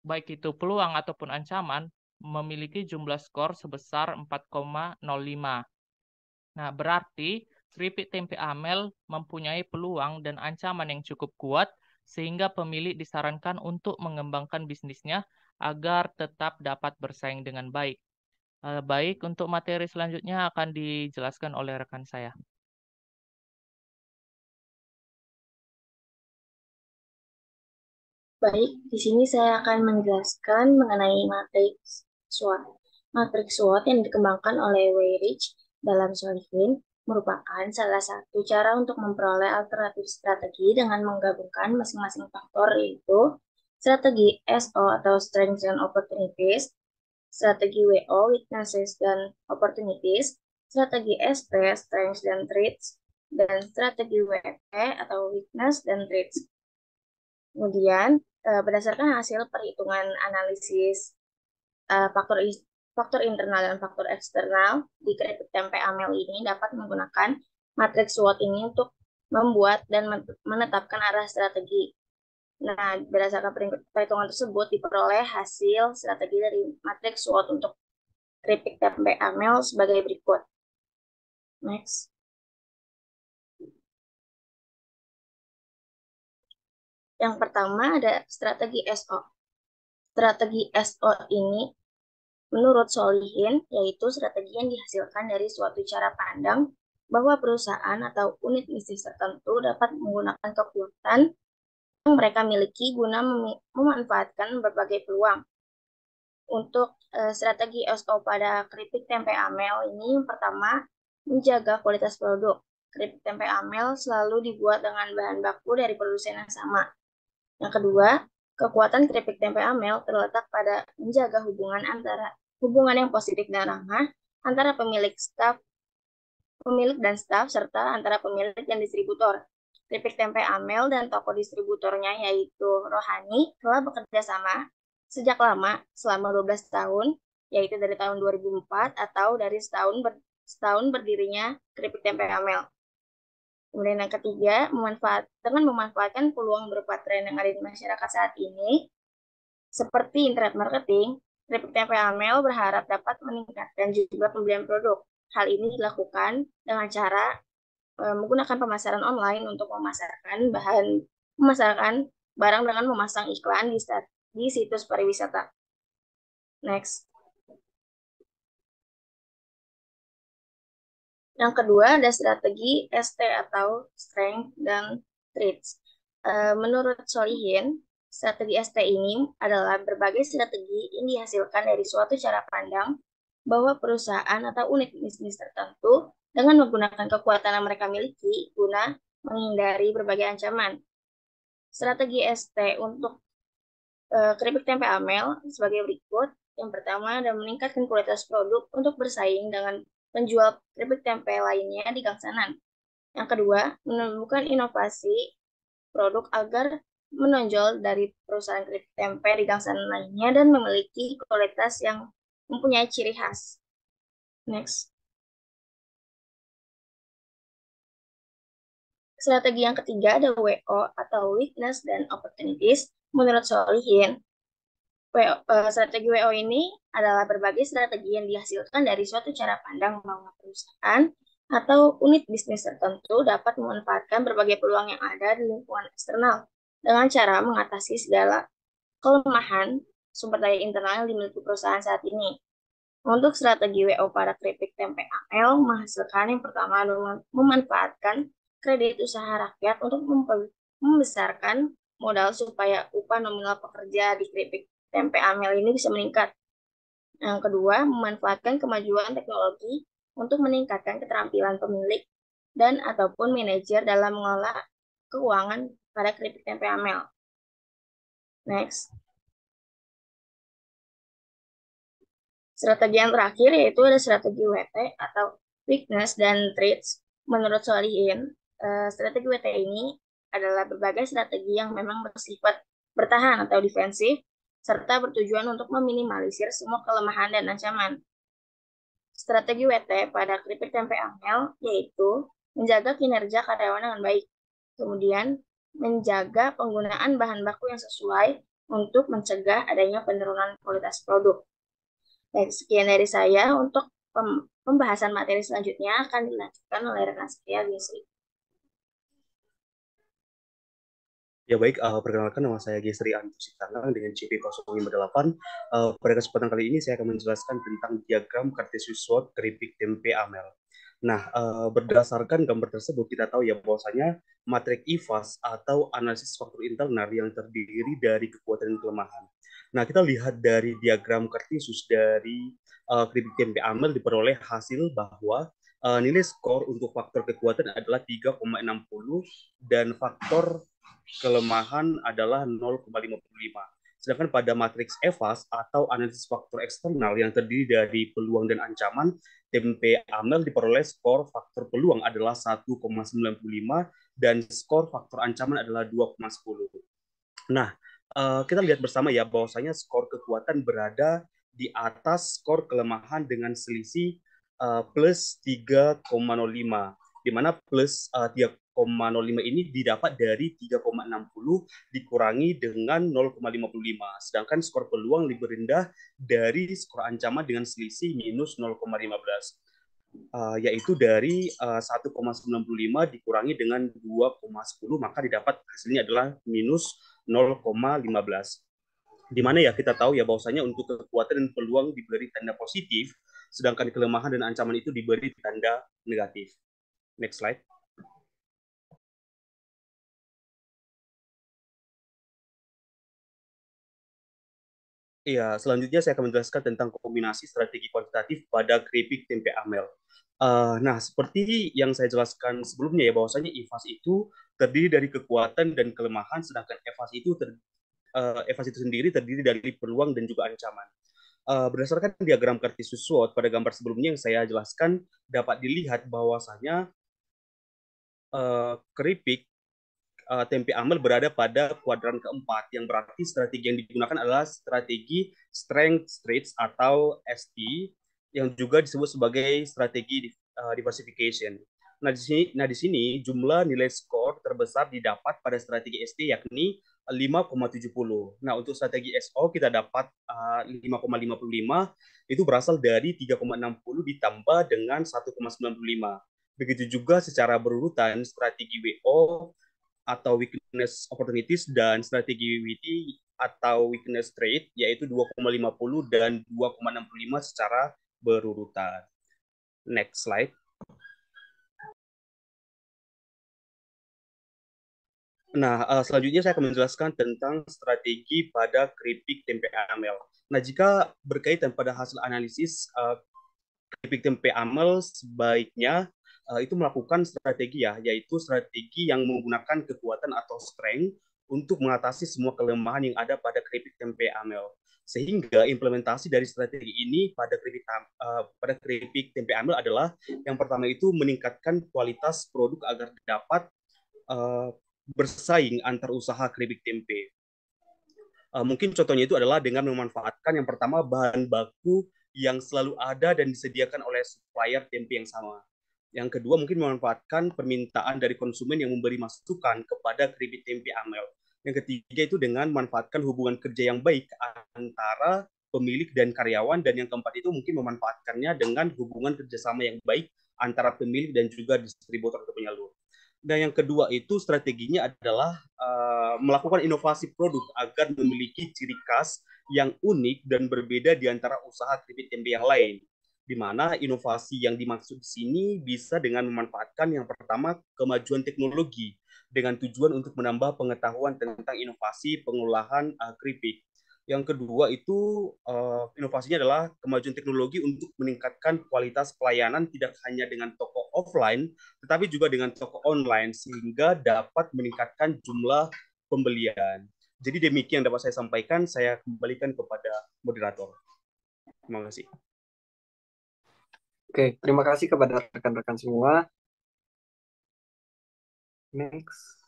baik itu peluang ataupun ancaman, memiliki jumlah skor sebesar 4,05. Nah, berarti keripik tempe amel mempunyai peluang dan ancaman yang cukup kuat sehingga pemilik disarankan untuk mengembangkan bisnisnya agar tetap dapat bersaing dengan baik. Baik, untuk materi selanjutnya akan dijelaskan oleh rekan saya. Baik, di sini saya akan menjelaskan mengenai matriks SWOT. Matriks SWOT yang dikembangkan oleh Weyrich dalam Solihin merupakan salah satu cara untuk memperoleh alternatif strategi dengan menggabungkan masing-masing faktor, yaitu strategi SO atau Strengths and Opportunities, strategi WO Weaknesses dan Opportunities, strategi SP Strengths dan Traits, dan strategi WT atau Weakness dan Traits. Kemudian, berdasarkan hasil perhitungan analisis faktor faktor internal dan faktor eksternal di keripik tempe amel ini dapat menggunakan matriks SWOT ini untuk membuat dan menetapkan arah strategi. Nah, berdasarkan perhitungan tersebut diperoleh hasil strategi dari matriks SWOT untuk keripik tempe amel sebagai berikut. Next. Yang pertama ada strategi SO. Strategi SO ini menurut Solihin, yaitu strategi yang dihasilkan dari suatu cara pandang bahwa perusahaan atau unit bisnis tertentu dapat menggunakan kekuatan yang mereka miliki guna memanfaatkan berbagai peluang. Untuk strategi SO pada keripik tempe amel ini, yang pertama, menjaga kualitas produk. Keripik tempe amel selalu dibuat dengan bahan baku dari produsen yang sama. Yang kedua, kekuatan keripik tempe amel terletak pada menjaga hubungan yang positif dan ramah antara pemilik dan staf, serta antara pemilik dan distributor. Keripik tempe amel dan toko distributornya yaitu Rohani telah bekerja sama sejak lama selama 12 tahun, yaitu dari tahun 2004 atau dari setahun berdirinya keripik tempe amel. Kemudian yang ketiga, dengan memanfaatkan peluang berupa tren yang ada di masyarakat saat ini, seperti internet marketing, keripik tempe amel berharap dapat meningkatkan jumlah pembelian produk. Hal ini dilakukan dengan cara menggunakan pemasaran online untuk memasarkan barang dengan memasang iklan di situs pariwisata. Next. Yang kedua ada strategi ST atau Strength dan Traits. Menurut Solihin, strategi ST ini adalah berbagai strategi yang dihasilkan dari suatu cara pandang bahwa perusahaan atau unit bisnis tertentu dengan menggunakan kekuatan yang mereka miliki guna menghindari berbagai ancaman. Strategi ST untuk keripik tempe amel sebagai berikut. Yang pertama adalah meningkatkan kualitas produk untuk bersaing dengan penjual keripik tempe lainnya di gang sanan. Yang kedua, menemukan inovasi produk agar menonjol dari perusahaan keripik tempe di gang sanan lainnya dan memiliki kualitas yang mempunyai ciri khas. Next. Strategi yang ketiga ada WO atau Weakness dan Opportunities. Menurut Solihin, strategi WO ini adalah berbagai strategi yang dihasilkan dari suatu cara pandang bahwa perusahaan atau unit bisnis tertentu dapat memanfaatkan berbagai peluang yang ada di lingkungan eksternal dengan cara mengatasi segala kelemahan sumber daya internal yang dimiliki perusahaan saat ini. Untuk strategi WO para keripik tempe AL menghasilkan yang pertama memanfaatkan kredit usaha rakyat untuk membesarkan modal supaya upah nominal pekerja di keripik tempe amel ini bisa meningkat. Yang kedua, memanfaatkan kemajuan teknologi untuk meningkatkan keterampilan pemilik dan ataupun manajer dalam mengelola keuangan pada keripik tempe amel. Next. Strategi yang terakhir yaitu ada strategi WT atau Weakness dan Traits. Menurut Solihin, strategi WT ini adalah berbagai strategi yang memang bersifat bertahan atau defensif, serta bertujuan untuk meminimalisir semua kelemahan dan ancaman. Strategi WT pada keripik tempe amel yaitu menjaga kinerja karyawan dengan baik, kemudian menjaga penggunaan bahan baku yang sesuai untuk mencegah adanya penurunan kualitas produk. Baik, sekian dari saya. Untuk pembahasan materi selanjutnya akan dilanjutkan oleh rekan saya, Gisri. Ya baik, perkenalkan nama saya Gesri Antusi Tanang dengan CP058. Pada kesempatan kali ini saya akan menjelaskan tentang diagram Cartesius SWOT keripik tempe amel. Nah, berdasarkan gambar tersebut kita tahu ya bahwasanya matrik IFAS atau analisis faktor internal yang terdiri dari kekuatan dan kelemahan. Nah, kita lihat dari diagram Cartesius dari keripik tempe amel diperoleh hasil bahwa nilai skor untuk faktor kekuatan adalah 3,60 dan faktor kelemahan adalah 0,55. Sedangkan pada matriks EVAS atau analisis faktor eksternal yang terdiri dari peluang dan ancaman, tempe amel diperoleh skor faktor peluang adalah 1,95 dan skor faktor ancaman adalah 2,10. Nah, kita lihat bersama ya bahwasanya skor kekuatan berada di atas skor kelemahan dengan selisih plus 3,05, di mana plus 3,05 ini didapat dari 3,60 dikurangi dengan 0,55, sedangkan skor peluang lebih rendah dari skor ancaman dengan selisih minus 0,15. Yaitu dari 1,95 dikurangi dengan 2,10, maka didapat hasilnya adalah minus 0,15. Di mana ya kita tahu ya bahwasanya untuk kekuatan dan peluang diberi tanda positif, sedangkan kelemahan dan ancaman itu diberi tanda negatif. Next slide. Iya, selanjutnya saya akan menjelaskan tentang kombinasi strategi kuantitatif pada keripik tempe amel. Nah, seperti yang saya jelaskan sebelumnya ya, bahwasanya IFAS itu terdiri dari kekuatan dan kelemahan, sedangkan EVAS itu sendiri terdiri dari peluang dan juga ancaman. Berdasarkan diagram Cartesius SWOT pada gambar sebelumnya yang saya jelaskan, dapat dilihat bahwasanya keripik tempe amel berada pada kuadran keempat, yang berarti strategi yang digunakan adalah strategi strength stretch atau ST, yang juga disebut sebagai strategi diversification. Nah di sini jumlah nilai skor terbesar didapat pada strategi ST yakni 5,70. Nah untuk strategi SO kita dapat 5,55, itu berasal dari 3,60 ditambah dengan 1,95. Begitu juga secara berurutan strategi WO atau weakness opportunities dan strategi WT atau weakness trade, yaitu 2,50 dan 2,65 secara berurutan. Next slide. Nah, selanjutnya saya akan menjelaskan tentang strategi pada keripik tempe amel. Nah, jika berkaitan pada hasil analisis keripik tempe amel, sebaiknya itu melakukan strategi ya, yaitu strategi yang menggunakan kekuatan atau strength untuk mengatasi semua kelemahan yang ada pada keripik tempe amel. Sehingga implementasi dari strategi ini pada keripik tempe amel adalah yang pertama itu meningkatkan kualitas produk agar dapat uh, bersaing antar usaha keripik tempe. Mungkin contohnya itu adalah dengan memanfaatkan yang pertama bahan baku yang selalu ada dan disediakan oleh supplier tempe yang sama. Yang kedua mungkin memanfaatkan permintaan dari konsumen yang memberi masukan kepada keripik tempe amel. Yang ketiga itu dengan memanfaatkan hubungan kerja yang baik antara pemilik dan karyawan, dan yang keempat itu mungkin memanfaatkannya dengan hubungan kerjasama yang baik antara pemilik dan juga distributor atau penyalur. Dan yang kedua itu strateginya adalah melakukan inovasi produk agar memiliki ciri khas yang unik dan berbeda di antara usaha keripik tempe yang lain. Di mana inovasi yang dimaksud di sini bisa dengan memanfaatkan yang pertama kemajuan teknologi dengan tujuan untuk menambah pengetahuan tentang inovasi pengolahan keripik. Yang kedua itu inovasinya adalah kemajuan teknologi untuk meningkatkan kualitas pelayanan tidak hanya dengan toko offline, tetapi juga dengan toko online sehingga dapat meningkatkan jumlah pembelian. Jadi demikian dapat saya sampaikan, saya kembalikan kepada moderator. Terima kasih. Oke, terima kasih kepada rekan-rekan semua. Next.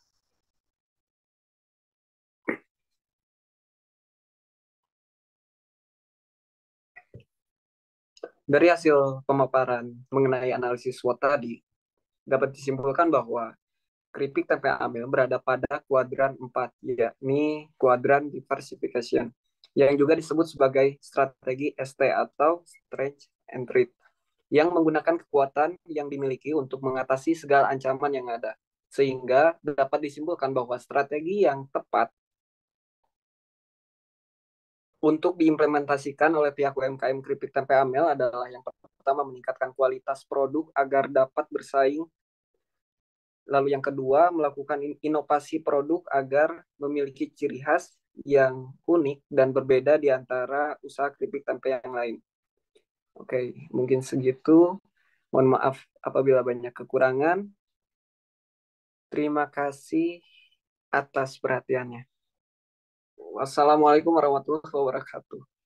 Dari hasil pemaparan mengenai analisis SWOT tadi, dapat disimpulkan bahwa keripik tempe amel berada pada kuadran 4, yakni kuadran diversification, yang juga disebut sebagai strategi ST atau stretch and treat, yang menggunakan kekuatan yang dimiliki untuk mengatasi segala ancaman yang ada. Sehingga dapat disimpulkan bahwa strategi yang tepat untuk diimplementasikan oleh pihak UMKM keripik tempe amel adalah yang pertama meningkatkan kualitas produk agar dapat bersaing. Lalu yang kedua, melakukan inovasi produk agar memiliki ciri khas yang unik dan berbeda di antara usaha keripik tempe yang lain. Oke, mungkin segitu. Mohon maaf apabila banyak kekurangan. Terima kasih atas perhatiannya. Wassalamualaikum warahmatullahi wabarakatuh.